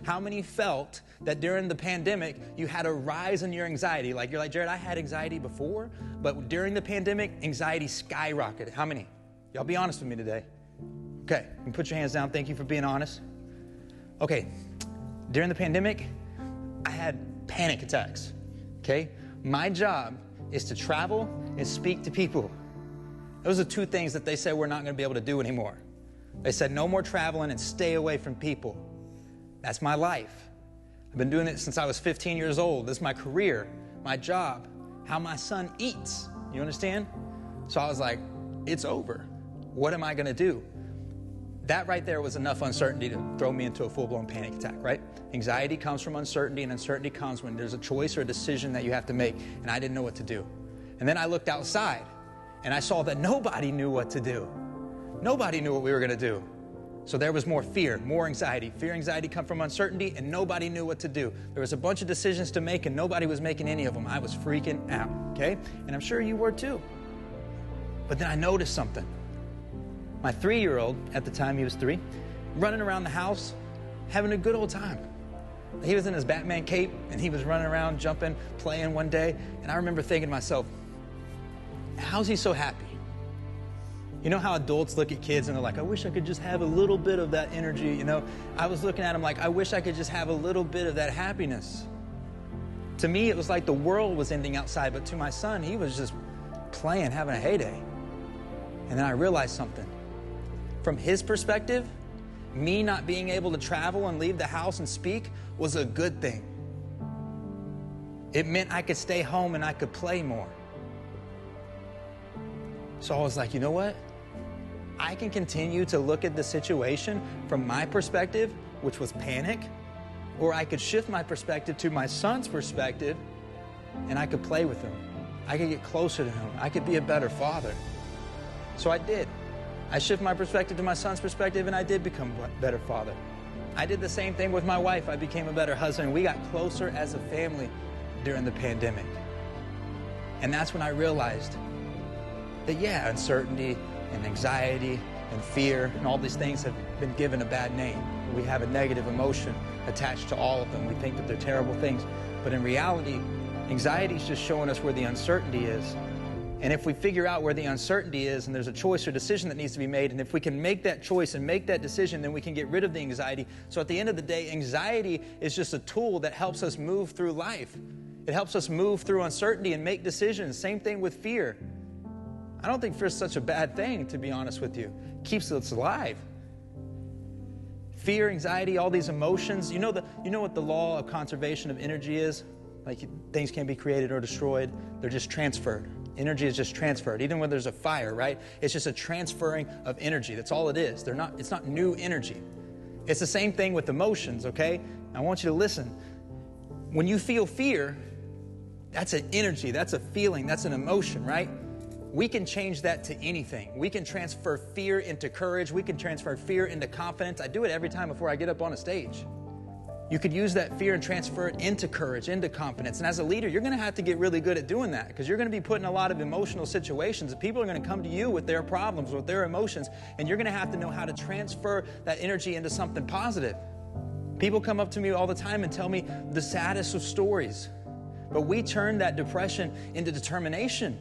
How many felt that during the pandemic, you had a rise in your anxiety? Like, you're like, Jared, I had anxiety before, but during the pandemic, anxiety skyrocketed. How many? Y'all be honest with me today. Okay, you can put your hands down. Thank you for being honest. Okay, during the pandemic, I had panic attacks, okay? My job is to travel and speak to people. Those are two things that they said we're not going to be able to do anymore. They said no more traveling and stay away from people. That's my life. I've been doing it since I was 15 years old. This is my career, my job, how my son eats. You understand? So I was like, it's over. What am I going to do? That right there was enough uncertainty to throw me into a full-blown panic attack, right? Anxiety comes from uncertainty, and uncertainty comes when there's a choice or a decision that you have to make, and I didn't know what to do. And then I looked outside, and I saw that nobody knew what to do. Nobody knew what we were going to do. So there was more fear, more anxiety. Fear, anxiety come from uncertainty, and nobody knew what to do. There was a bunch of decisions to make, and nobody was making any of them. I was freaking out, okay? And I'm sure you were too. But then I noticed something. My 3-year-old, at the time he was 3, running around the house, having a good old time. He was in his Batman cape, and he was running around, jumping, playing one day. And I remember thinking to myself, how's he so happy? You know how adults look at kids and they're like, I wish I could just have a little bit of that energy, you know? I was looking at him like, I wish I could just have a little bit of that happiness. To me, it was like the world was ending outside, but to my son, he was just playing, having a heyday. And then I realized something. From his perspective, me not being able to travel and leave the house and speak was a good thing. It meant I could stay home and I could play more. So I was like, you know what? I can continue to look at the situation from my perspective, which was panic, or I could shift my perspective to my son's perspective, and I could play with him. I could get closer to him. I could be a better father. So I did. I shifted my perspective to my son's perspective, and I did become a better father. I did the same thing with my wife. I became a better husband. We got closer as a family during the pandemic. And that's when I realized that, yeah, uncertainty and anxiety and fear and all these things have been given a bad name. We have a negative emotion attached to all of them. We think that they're terrible things. But in reality, anxiety is just showing us where the uncertainty is. And if we figure out where the uncertainty is and there's a choice or decision that needs to be made, and if we can make that choice and make that decision, then we can get rid of the anxiety. So at the end of the day, anxiety is just a tool that helps us move through life. It helps us move through uncertainty and make decisions. Same thing with fear. I don't think fear is such a bad thing, to be honest with you. It keeps us alive. Fear, anxiety, all these emotions. You know what the law of conservation of energy is? Like, things can't be created or destroyed. They're just transferred. Energy is just transferred. Even when there's a fire, right? It's just a transferring of energy. That's all it is. It's not new energy. It's the same thing with emotions, okay? I want you to listen. When you feel fear, that's an energy, that's a feeling, that's an emotion, right? We can change that to anything. We can transfer fear into courage. We can transfer fear into confidence. I do it every time before I get up on a stage. You could use that fear and transfer it into courage, into confidence. And as a leader, you're going to have to get really good at doing that, because you're going to be put in a lot of emotional situations. And people are going to come to you with their problems, with their emotions, and you're going to have to know how to transfer that energy into something positive. People come up to me all the time and tell me the saddest of stories. But we turn that depression into determination.